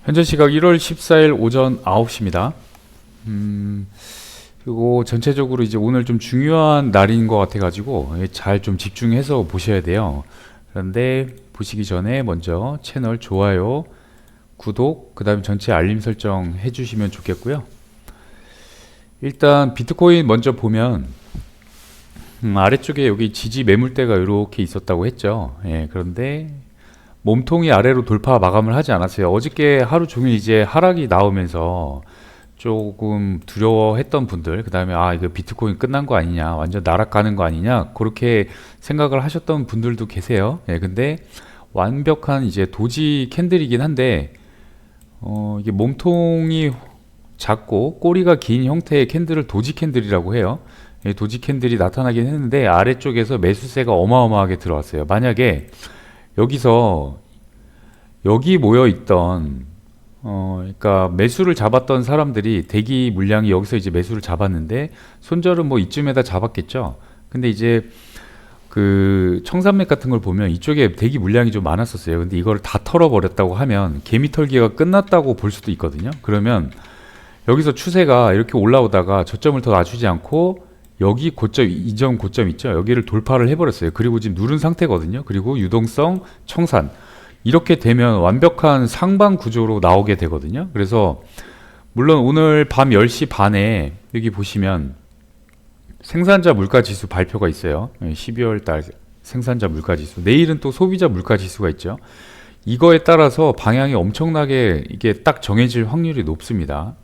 현재 시각 1월 14일 오전 9시입니다. 그리고 전체적으로 이제 오늘 좀 중요한 날인 것 같아가지고 잘 좀 집중해서 보셔야 돼요. 그런데 보시기 전에 먼저 채널 좋아요, 구독, 그 다음에 전체 알림 설정 해주시면 좋겠고요. 일단 비트코인 먼저 보면 아래쪽에 여기 지지 매물대가 이렇게 있었다고 했죠. 그런데 몸통이 아래로 돌파 마감을 하지 않았어요. 어저께 하루 종일 이제 하락이 나오면서 조금 두려워했던 분들, 그 다음에 이거 비트코인 끝난 거 아니냐, 완전 나락가는 거 아니냐, 그렇게 생각을 하셨던 분들도 계세요. 근데 완벽한 이제 도지 캔들이긴 한데 이게 몸통이 작고 꼬리가 긴 형태의 캔들을 도지 캔들이라고 해요. 도지 캔들이 나타나긴 했는데 아래쪽에서 매수세가 어마어마하게 들어왔어요. 만약에 여기서 여기 모여 있던 그러니까 매수를 잡았던 사람들이 대기 물량이 여기서 이제 매수를 잡았는데 손절은 뭐 이쯤에다 잡았겠죠. 근데 이제 그 청산맥 같은 걸 보면 이쪽에 대기 물량이 좀 많았었어요. 근데 이걸 다 털어버렸다고 하면 개미 털기가 끝났다고 볼 수도 있거든요. 그러면 여기서 추세가 이렇게 올라오다가 저점을 더 낮추지 않고 여기 고점, 이전 고점 있죠. 여기를 돌파를 해버렸어요. 그리고 지금 누른 상태거든요. 그리고 유동성 청산, 이렇게 되면 완벽한 상방 구조로 나오게 되거든요. 그래서 물론 오늘 밤 10시 반에 여기 보시면 생산자 물가지수 발표가 있어요. 12월 달 생산자 물가지수. 내일은 또 소비자 물가지수가 있죠. 이거에 따라서 방향이 엄청나게 이게 딱 정해질 확률이 높습니다.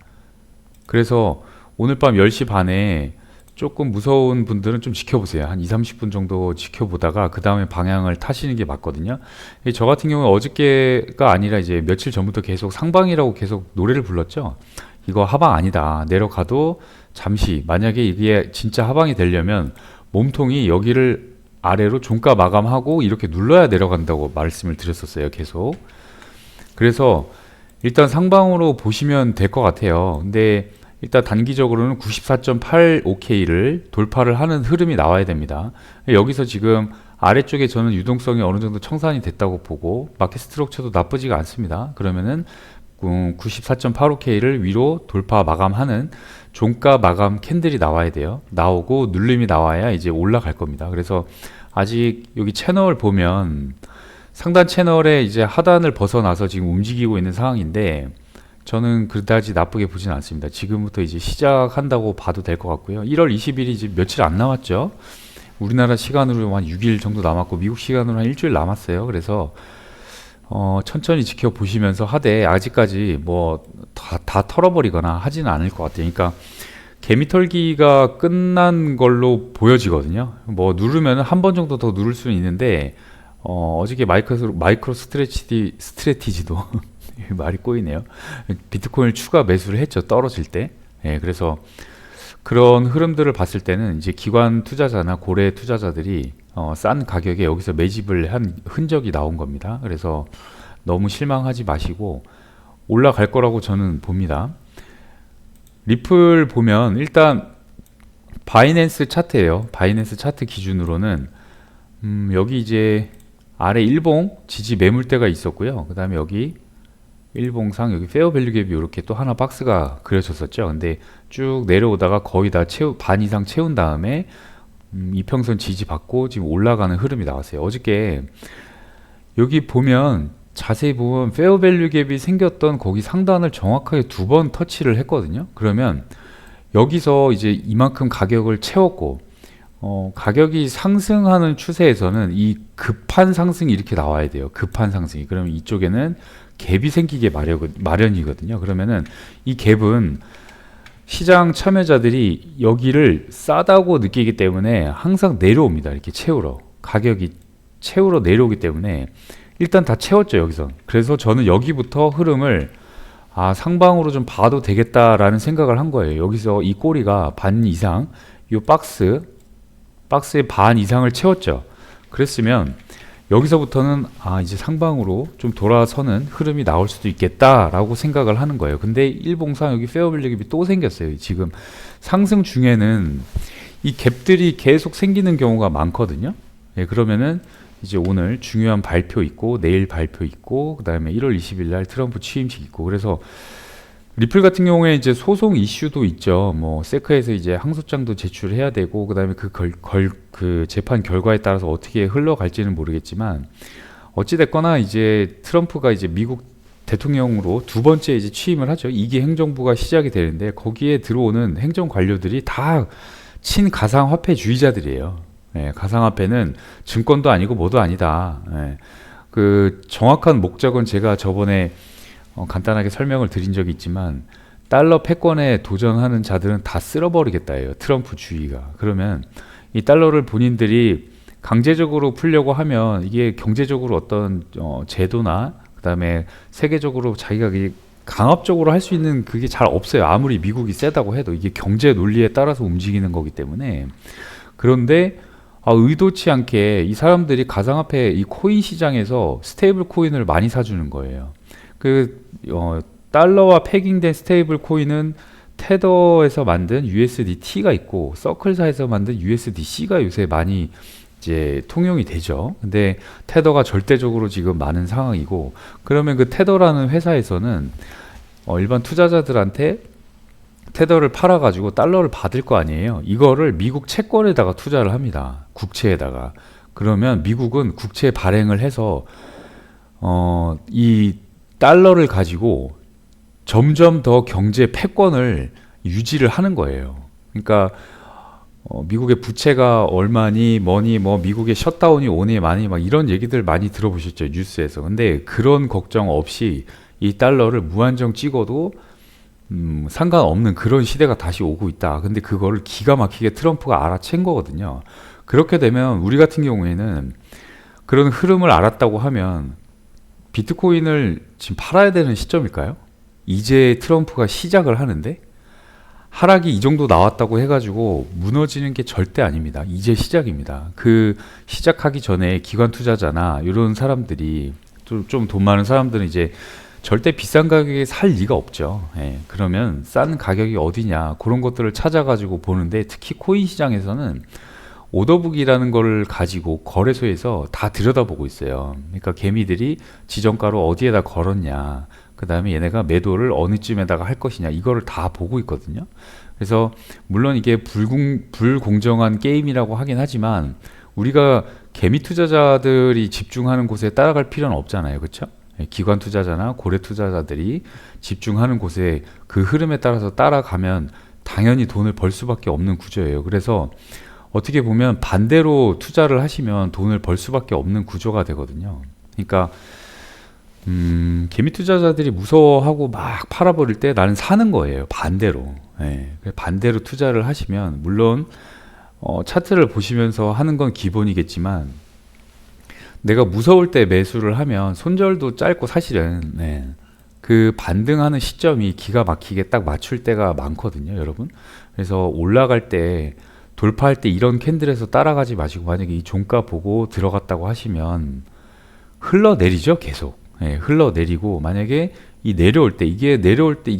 그래서 오늘 밤 10시 반에 조금 무서운 분들은 좀 지켜보세요. 한 2-30분 정도 지켜보다가 그 다음에 방향을 타시는 게 맞거든요. 저 같은 경우는 어저께가 아니라 이제 며칠 전부터 계속 상방이라고 계속 노래를 불렀죠. 이거 하방 아니다. 내려가도 잠시, 만약에 이게 진짜 하방이 되려면 몸통이 여기를 아래로 종가 마감하고 이렇게 눌러야 내려간다고 말씀을 드렸었어요. 계속. 그래서 일단 상방으로 보시면 될 것 같아요. 근데 일단 단기적으로는 94.85K를 돌파를 하는 흐름이 나와야 됩니다. 여기서 지금 아래쪽에 저는 유동성이 어느 정도 청산이 됐다고 보고 마켓 스트럭처도 나쁘지가 않습니다. 그러면은 94.85K를 위로 돌파 마감하는 종가 마감 캔들이 나와야 돼요. 나오고 눌림이 나와야 이제 올라갈 겁니다. 그래서 아직 여기 채널 보면 상단 채널에 이제 하단을 벗어나서 지금 움직이고 있는 상황인데 저는 그다지 나쁘게 보진 않습니다. 지금부터 이제 시작한다고 봐도 될 것 같고요. 1월 20일이 이제 며칠 안 남았죠. 우리나라 시간으로 한 6일 정도 남았고 미국 시간으로 한 일주일 남았어요. 그래서 천천히 지켜보시면서 하되 아직까지 뭐 다 털어버리거나 하지는 않을 것 같아요. 그러니까 개미털기가 끝난 걸로 보여지거든요. 뭐 누르면 한 번 정도 더 누를 수는 있는데 어저께 마이크로 스트레티지도 말이 꼬이네요. 비트코인을 추가 매수를 했죠. 떨어질 때. 그래서 그런 흐름들을 봤을 때는 이제 기관 투자자나 고래 투자자들이 싼 가격에 여기서 매집을 한 흔적이 나온 겁니다. 그래서 너무 실망하지 마시고 올라갈 거라고 저는 봅니다. 리플 보면 일단 바이낸스 차트예요. 바이낸스 차트 기준으로는 여기 이제 아래 일봉 지지 매물대가 있었고요. 그 다음에 여기 일봉상 여기 페어 밸류 갭이 이렇게 또 하나 박스가 그려졌었죠. 근데 쭉 내려오다가 거의 다 반 이상 채운 다음에 이평선 지지 받고 지금 올라가는 흐름이 나왔어요. 어저께 여기 보면 자세히 보면 페어 밸류 갭이 생겼던 거기 상단을 정확하게 2번 터치를 했거든요. 그러면 여기서 이제 이만큼 가격을 채웠고 가격이 상승하는 추세에서는 이 급한 상승이 이렇게 나와야 돼요. 급한 상승이. 그러면 이쪽에는 갭이 생기게 마련이거든요. 그러면은 이 갭은 시장 참여자들이 여기를 싸다고 느끼기 때문에 항상 내려옵니다. 이렇게 채우러. 가격이 채우러 내려오기 때문에 일단 다 채웠죠, 여기서. 그래서 저는 여기부터 흐름을 상방으로 좀 봐도 되겠다라는 생각을 한 거예요. 여기서 이 꼬리가 반 이상, 이 박스의 반 이상을 채웠죠. 그랬으면 여기서부터는 이제 상방으로 좀 돌아서는 흐름이 나올 수도 있겠다라고 생각을 하는 거예요. 근데 일봉상 여기 페어밸류 갭이 또 생겼어요. 지금 상승 중에는 이 갭들이 계속 생기는 경우가 많거든요. 그러면은 이제 오늘 중요한 발표 있고 내일 발표 있고 그다음에 1월 20일 날 트럼프 취임식 있고 그래서 리플 같은 경우에 이제 소송 이슈도 있죠. 뭐 세크에서 이제 항소장도 제출해야 되고 그다음에 그 재판 결과에 따라서 어떻게 흘러갈지는 모르겠지만 어찌 됐거나 이제 트럼프가 이제 미국 대통령으로 두 번째 이제 취임을 하죠. 2기 행정부가 시작이 되는데 거기에 들어오는 행정 관료들이 다 친가상화폐주의자들이에요. 예, 가상화폐는 증권도 아니고 뭐도 아니다. 예, 그 정확한 목적은 제가 저번에 간단하게 설명을 드린 적이 있지만 달러 패권에 도전하는 자들은 다 쓸어버리겠다예요. 트럼프 주의가. 그러면 이 달러를 본인들이 강제적으로 풀려고 하면 이게 경제적으로 어떤 제도나 그다음에 세계적으로 자기가 강압적으로 할 수 있는 그게 잘 없어요. 아무리 미국이 세다고 해도 이게 경제 논리에 따라서 움직이는 거기 때문에. 그런데 의도치 않게 이 사람들이 가상화폐 이 코인 시장에서 스테이블 코인을 많이 사주는 거예요. 달러와 패깅된 스테이블 코인은 테더에서 만든 USDT가 있고 서클사에서 만든 USDC가 요새 많이 이제 통용이 되죠. 근데 테더가 절대적으로 지금 많은 상황이고 그러면 그 테더라는 회사에서는 일반 투자자들한테 테더를 팔아가지고 달러를 받을 거 아니에요. 이거를 미국 채권에다가 투자를 합니다. 국채에다가. 그러면 미국은 국채 발행을 해서 이 달러를 가지고 점점 더 경제 패권을 유지를 하는 거예요. 그러니까 미국의 부채가 얼마니 뭐니 뭐 미국의 셧다운이 오니 많이 막 이런 얘기들 많이 들어보셨죠 뉴스에서. 근데 그런 걱정 없이 이 달러를 무한정 찍어도 상관없는 그런 시대가 다시 오고 있다. 근데 그거를 기가 막히게 트럼프가 알아챈 거거든요. 그렇게 되면 우리 같은 경우에는 그런 흐름을 알았다고 하면 비트코인을 지금 팔아야 되는 시점일까요? 이제 트럼프가 시작을 하는데 하락이 이 정도 나왔다고 해가지고 무너지는 게 절대 아닙니다. 이제 시작입니다. 그 시작하기 전에 기관 투자자나 이런 사람들이 좀 돈 많은 사람들은 이제 절대 비싼 가격에 살 리가 없죠. 예, 그러면 싼 가격이 어디냐 그런 것들을 찾아가지고 보는데 특히 코인 시장에서는 오더북이라는 걸 가지고 거래소에서 다 들여다보고 있어요. 그러니까 개미들이 지정가로 어디에다 걸었냐 그 다음에 얘네가 매도를 어느 쯤에다가 할 것이냐 이거를 다 보고 있거든요. 그래서 물론 이게 불공정한 게임이라고 하긴 하지만 우리가 개미 투자자들이 집중하는 곳에 따라갈 필요는 없잖아요. 그렇죠? 기관 투자자나 고래 투자자들이 집중하는 곳에 그 흐름에 따라서 따라가면 당연히 돈을 벌 수밖에 없는 구조예요. 그래서 어떻게 보면 반대로 투자를 하시면 돈을 벌 수밖에 없는 구조가 되거든요. 그러니까 개미 투자자들이 무서워하고 막 팔아버릴 때 나는 사는 거예요. 반대로. 예, 반대로 투자를 하시면 물론 차트를 보시면서 하는 건 기본이겠지만 내가 무서울 때 매수를 하면 손절도 짧고 사실은 그 반등하는 시점이 기가 막히게 딱 맞출 때가 많거든요, 여러분. 그래서 올라갈 때 돌파할 때 이런 캔들에서 따라가지 마시고 만약에 이 종가 보고 들어갔다고 하시면 흘러내리죠, 계속. 흘러내리고 만약에 이 내려올 때 이게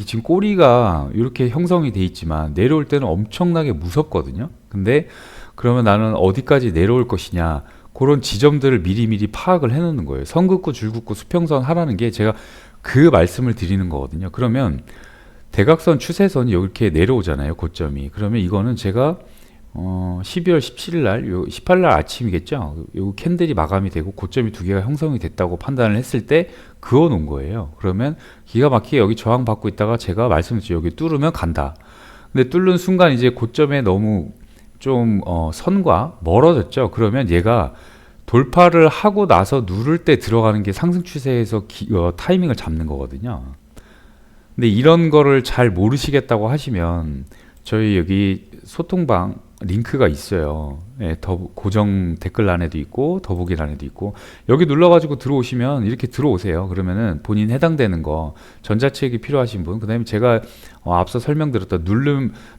지금 꼬리가 이렇게 형성이 돼 있지만 내려올 때는 엄청나게 무섭거든요. 근데 그러면 나는 어디까지 내려올 것이냐 그런 지점들을 미리미리 파악을 해놓는 거예요. 선긋고 줄긋고 수평선 하라는 게 제가 그 말씀을 드리는 거거든요. 그러면 대각선 추세선이 이렇게 내려오잖아요. 고점이. 그러면 이거는 제가 12월 17일 날, 18일 날 아침이겠죠. 요 캔들이 마감이 되고 고점이 두 개가 형성이 됐다고 판단을 했을 때 그어 놓은 거예요. 그러면 기가 막히게 여기 저항 받고 있다가 제가 말씀드렸죠. 여기 뚫으면 간다. 근데 뚫는 순간 이제 고점에 너무 좀 선과 멀어졌죠. 그러면 얘가 돌파를 하고 나서 누를 때 들어가는 게 상승 추세에서 타이밍을 잡는 거거든요. 근데 이런 거를 잘 모르시겠다고 하시면 저희 여기 소통방 링크가 있어요. 고정 댓글란에도 있고 더보기란에도 있고 여기 눌러가지고 들어오시면 이렇게 들어오세요. 그러면은 본인 해당되는 거 전자책이 필요하신 분, 그 다음에 제가 앞서 설명드렸던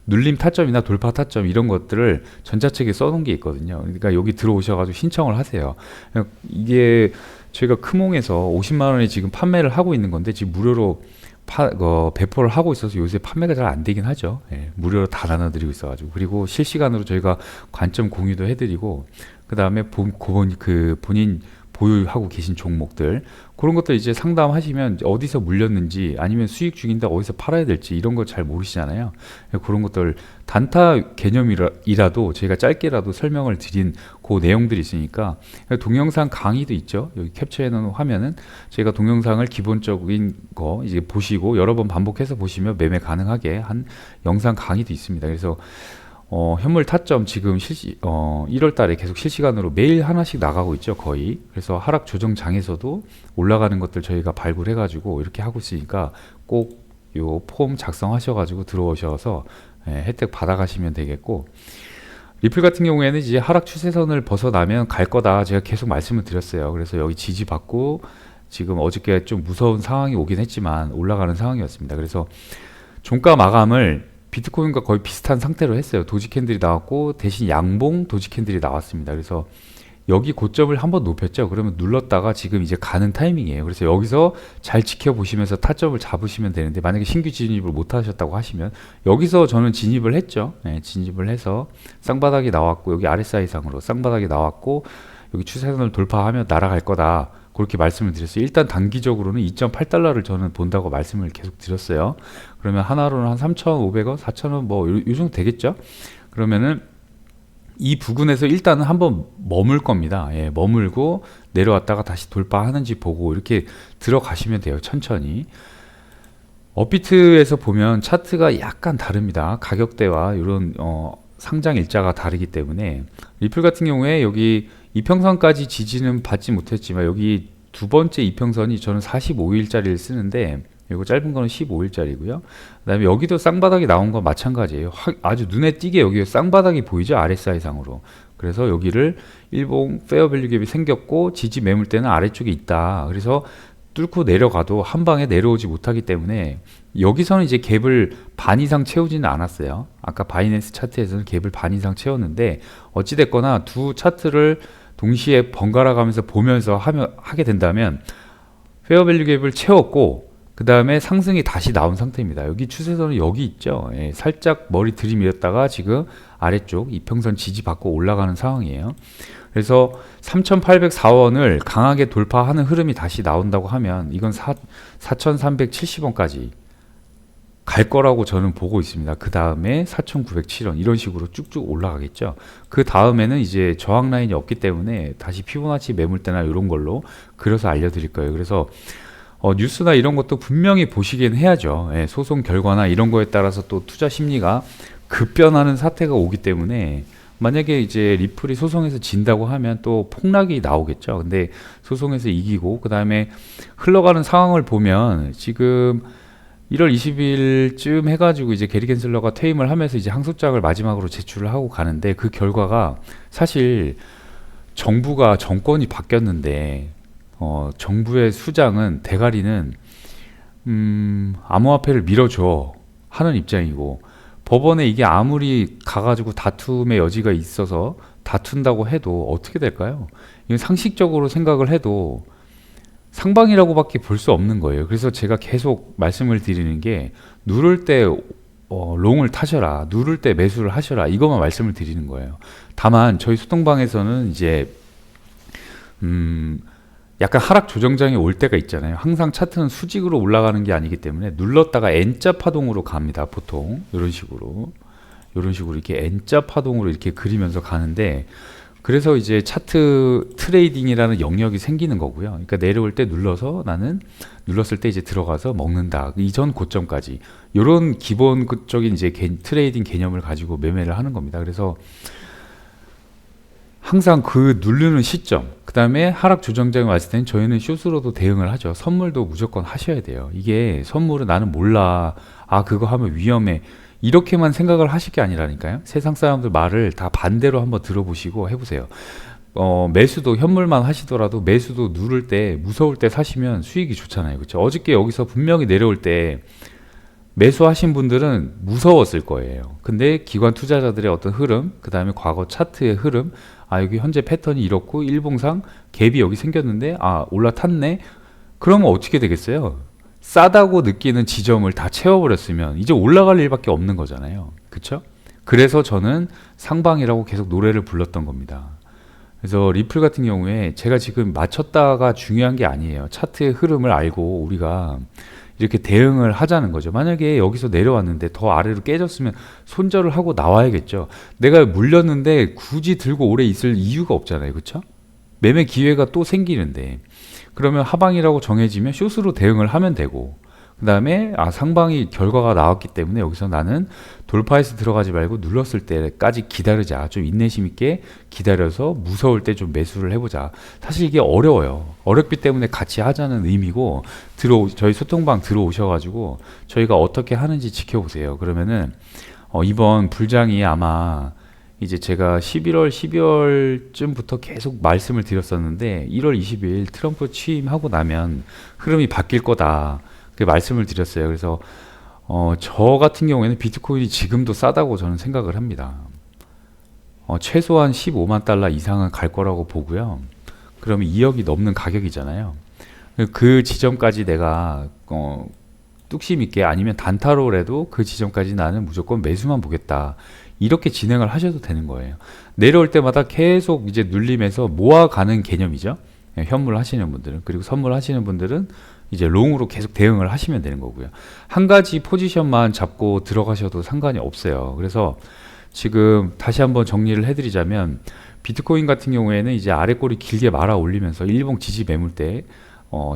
눌림 타점이나 돌파 타점 이런 것들을 전자책에 써놓은 게 있거든요. 그러니까 여기 들어오셔가지고 신청을 하세요. 이게 저희가 크몽에서 50만 원에 지금 판매를 하고 있는 건데 지금 무료로 배포를 하고 있어서 요새 판매가 잘 안 되긴 하죠. 예, 무료로 다 나눠드리고 있어가지고. 그리고 실시간으로 저희가 관점 공유도 해드리고, 그 다음에 본인 보유하고 계신 종목들, 그런 것들 이제 상담하시면 어디서 물렸는지, 아니면 수익 중인데 어디서 팔아야 될지 이런 거 잘 모르시잖아요. 그런 것들 단타 개념이라도 저희가 짧게라도 설명을 드린 그 내용들이 있으니까, 동영상 강의도 있죠. 여기 캡처해 놓은 화면은 저희가 동영상을 기본적인 거 이제 보시고 여러 번 반복해서 보시면 매매 가능하게 한 영상 강의도 있습니다. 그래서 현물 타점 지금 1월 달에 계속 실시간으로 매일 하나씩 나가고 있죠, 거의. 그래서 하락 조정 장에서도 올라가는 것들 저희가 발굴해 가지고 이렇게 하고 있으니까 꼭 요 폼 작성하셔 가지고 들어오셔서 혜택 받아 가시면 되겠고, 리플 같은 경우에는 이제 하락 추세선을 벗어나면 갈 거다 제가 계속 말씀을 드렸어요. 그래서 여기 지지받고 지금 어저께 좀 무서운 상황이 오긴 했지만 올라가는 상황이었습니다. 그래서 종가 마감을 비트코인과 거의 비슷한 상태로 했어요. 도지 캔들이 나왔고 대신 양봉 도지 캔들이 나왔습니다. 그래서 여기 고점을 한번 높였죠. 그러면 눌렀다가 지금 이제 가는 타이밍이에요. 그래서 여기서 잘 지켜보시면서 타점을 잡으시면 되는데, 만약에 신규 진입을 못 하셨다고 하시면 여기서 저는 진입을 했죠. 진입을 해서 쌍바닥이 나왔고 여기 RSI 상으로 쌍바닥이 나왔고 여기 추세선을 돌파하면 날아갈 거다, 그렇게 말씀을 드렸어요. 일단 단기적으로는 2.8달러를 저는 본다고 말씀을 계속 드렸어요. 그러면 하나로는 한 3,500원, 4,000원 뭐 요 정도 되겠죠. 그러면은 이 부근에서 일단은 한번 머물 겁니다. 머물고 내려왔다가 다시 돌파하는지 보고 이렇게 들어가시면 돼요. 천천히. 업비트에서 보면 차트가 약간 다릅니다. 가격대와 이런 상장 일자가 다르기 때문에, 리플 같은 경우에 여기 이평선까지 지지는 받지 못했지만 여기 두 번째 이평선이 저는 45일짜리를 쓰는데, 이거 짧은 거는 15일짜리고요. 그 다음에 여기도 쌍바닥이 나온 건 마찬가지예요. 아주 눈에 띄게 여기 쌍바닥이 보이죠, RSI 상으로. 그래서 여기를 일봉 페어밸류 갭이 생겼고 지지 매물대는 아래쪽에 있다. 그래서 뚫고 내려가도 한 방에 내려오지 못하기 때문에 여기서는 이제 갭을 반 이상 채우지는 않았어요. 아까 바이낸스 차트에서는 갭을 반 이상 채웠는데, 어찌됐거나 두 차트를 동시에 번갈아 가면서 보면서 하게 된다면 페어밸류 갭을 채웠고 그 다음에 상승이 다시 나온 상태입니다. 여기 추세선은 여기 있죠. 살짝 머리 들이밀었다가 지금 아래쪽 이평선 지지받고 올라가는 상황이에요. 그래서 3,804원을 강하게 돌파하는 흐름이 다시 나온다고 하면 이건 4,370원까지 갈 거라고 저는 보고 있습니다. 그 다음에 4,907원 이런 식으로 쭉쭉 올라가겠죠. 그 다음에는 이제 저항 라인이 없기 때문에 다시 피보나치 매물대나 이런 걸로 그려서 알려드릴 거예요. 그래서 뉴스나 이런 것도 분명히 보시긴 해야죠. 소송 결과나 이런 거에 따라서 또 투자 심리가 급변하는 사태가 오기 때문에, 만약에 이제 리플이 소송에서 진다고 하면 또 폭락이 나오겠죠. 근데 소송에서 이기고 그 다음에 흘러가는 상황을 보면 지금 1월 20일쯤 해가지고 이제 게리 겐슬러가 퇴임을 하면서 이제 항소장을 마지막으로 제출을 하고 가는데, 그 결과가 사실 정권이 바뀌었는데 정부의 수장은 대가리는 암호화폐를 밀어줘 하는 입장이고, 법원에 이게 아무리 가가지고 다툼의 여지가 있어서 다툰다고 해도 어떻게 될까요? 이건 상식적으로 생각을 해도 상방이라고밖에 볼 수 없는 거예요. 그래서 제가 계속 말씀을 드리는 게, 누를 때 롱을 타셔라, 누를 때 매수를 하셔라, 이것만 말씀을 드리는 거예요. 다만 저희 소통방에서는 이제 약간 하락 조정장이 올 때가 있잖아요. 항상 차트는 수직으로 올라가는 게 아니기 때문에 눌렀다가 N자 파동으로 갑니다. 보통 이런 식으로 이렇게 N자 파동으로 이렇게 그리면서 가는데, 그래서 이제 차트 트레이딩이라는 영역이 생기는 거고요. 그러니까 내려올 때 눌렀을 때 이제 들어가서 먹는다. 이전 고점까지 이런 기본적인 이제 트레이딩 개념을 가지고 매매를 하는 겁니다. 그래서 항상 그 누르는 시점, 그 다음에 하락 조정장이 왔을 때는 저희는 숏으로도 대응을 하죠. 선물도 무조건 하셔야 돼요. 이게 선물은 나는 몰라, 그거 하면 위험해, 이렇게만 생각을 하실 게 아니라니까요. 세상 사람들 말을 다 반대로 한번 들어보시고 해보세요. 매수도 현물만 하시더라도 매수도 누를 때, 무서울 때 사시면 수익이 좋잖아요. 그렇죠? 어저께 여기서 분명히 내려올 때 매수하신 분들은 무서웠을 거예요. 근데 기관 투자자들의 어떤 흐름, 그 다음에 과거 차트의 흐름, 여기 현재 패턴이 이렇고 일봉상 갭이 여기 생겼는데 올라탔네? 그러면 어떻게 되겠어요? 싸다고 느끼는 지점을 다 채워버렸으면 이제 올라갈 일밖에 없는 거잖아요. 그쵸? 그래서 저는 상방이라고 계속 노래를 불렀던 겁니다. 그래서 리플 같은 경우에 제가 지금 맞췄다가 중요한 게 아니에요. 차트의 흐름을 알고 우리가 이렇게 대응을 하자는 거죠. 만약에 여기서 내려왔는데 더 아래로 깨졌으면 손절을 하고 나와야겠죠. 내가 물렸는데 굳이 들고 오래 있을 이유가 없잖아요. 그쵸? 매매 기회가 또 생기는데 그러면 하방이라고 정해지면 숏으로 대응을 하면 되고 그 다음에 상방이 결과가 나왔기 때문에 여기서 나는 돌파해서 들어가지 말고 눌렀을 때까지 기다리자. 좀 인내심 있게 기다려서 무서울 때 좀 매수를 해보자. 사실 이게 어려워요. 어렵기 때문에 같이 하자는 의미고 저희 소통방 들어오셔가지고 저희가 어떻게 하는지 지켜보세요. 그러면은 이번 불장이 아마 이제 제가 11월, 12월쯤부터 계속 말씀을 드렸었는데 1월 20일 트럼프 취임하고 나면 흐름이 바뀔 거다. 그 말씀을 드렸어요. 그래서 저 같은 경우에는 비트코인이 지금도 싸다고 저는 생각을 합니다. 최소한 15만 달러 이상은 갈 거라고 보고요. 그러면 2억이 넘는 가격이잖아요. 그 지점까지 내가 뚝심 있게 아니면 단타로라도 그 지점까지 나는 무조건 매수만 보겠다. 이렇게 진행을 하셔도 되는 거예요. 내려올 때마다 계속 이제 눌림에서 모아가는 개념이죠. 현물 하시는 분들은. 그리고 선물 하시는 분들은 이제 롱으로 계속 대응을 하시면 되는 거고요. 한 가지 포지션만 잡고 들어가셔도 상관이 없어요. 그래서 지금 다시 한번 정리를 해드리자면 비트코인 같은 경우에는 이제 아래 꼬리 길게 말아 올리면서 일봉 지지 매물대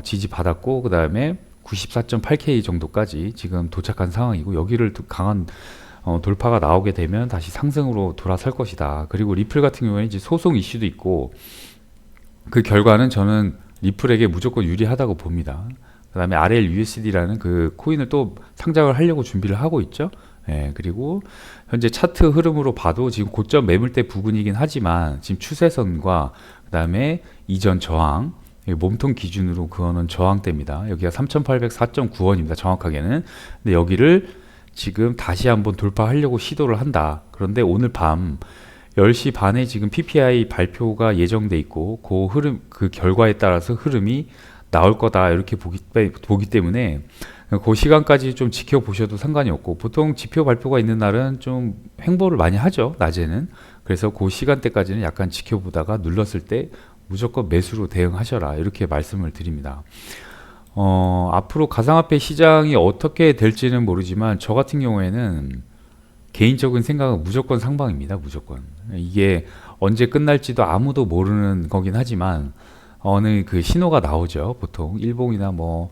지지 받았고 그 다음에 94.8K 정도까지 지금 도착한 상황이고 여기를 강한 돌파가 나오게 되면 다시 상승으로 돌아설 것이다. 그리고 리플 같은 경우에는 이제 소송 이슈도 있고 그 결과는 저는 리플에게 무조건 유리하다고 봅니다. 그 다음에 RLUSD라는 그 코인을 또 상장을 하려고 준비를 하고 있죠. 그리고 현재 차트 흐름으로 봐도 지금 고점 매물대 부근이긴 하지만 지금 추세선과 그 다음에 이전 저항 몸통 기준으로 그거는 저항대입니다. 여기가 3,804.9원입니다. 정확하게는. 근데 여기를 지금 다시 한번 돌파하려고 시도를 한다. 그런데 오늘 밤 10시 반에 지금 PPI 발표가 예정돼 있고 그 결과에 따라서 흐름이 나올 거다 이렇게 보기 때문에 그 시간까지 좀 지켜보셔도 상관이 없고 보통 지표 발표가 있는 날은 좀 횡보를 많이 하죠. 낮에는. 그래서 그 시간대까지는 약간 지켜보다가 눌렀을 때 무조건 매수로 대응하셔라 이렇게 말씀을 드립니다. 앞으로 가상화폐 시장이 어떻게 될지는 모르지만 저 같은 경우에는 개인적인 생각은 무조건 상방입니다. 무조건. 이게 언제 끝날지도 아무도 모르는 거긴 하지만 어느 그 신호가 나오죠. 보통 일봉이나 뭐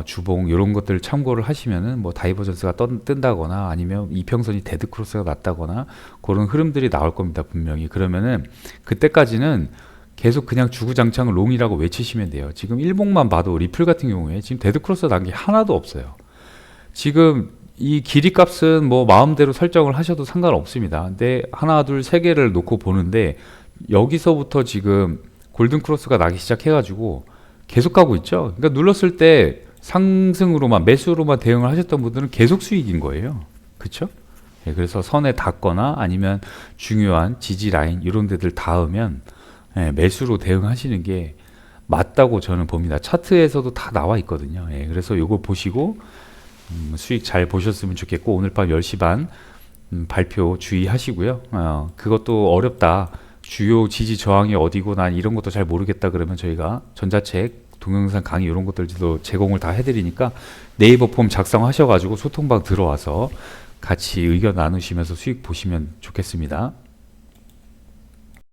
주봉 이런 것들 참고를 하시면은 뭐 다이버전스가 뜬다거나 아니면 이평선이 데드 크로스가 났다거나 그런 흐름들이 나올 겁니다. 분명히. 그러면은 그때까지는 계속 그냥 주구장창 롱이라고 외치시면 돼요. 지금 일봉만 봐도 리플 같은 경우에 지금 데드 크로스 난 게 하나도 없어요. 지금 이 길이 값은 뭐 마음대로 설정을 하셔도 상관없습니다. 근데 하나, 둘, 세 개를 놓고 보는데 여기서부터 지금 골든 크로스가 나기 시작해가지고 계속 가고 있죠. 그러니까 눌렀을 때 상승으로만 매수로만 대응을 하셨던 분들은 계속 수익인 거예요. 그렇죠? 그래서 선에 닿거나 아니면 중요한 지지 라인 이런 데들 닿으면 매수로 대응하시는 게 맞다고 저는 봅니다. 차트에서도 다 나와 있거든요. 그래서 요거 보시고 수익 잘 보셨으면 좋겠고 오늘 밤 10시 반 발표 주의하시고요. 그것도 어렵다. 주요 지지 저항이 어디고 난 이런 것도 잘 모르겠다 그러면 저희가 전자책, 동영상 강의 이런 것들도 제공을 다 해드리니까 네이버 폼 작성하셔가지고 소통방 들어와서 같이 의견 나누시면서 수익 보시면 좋겠습니다.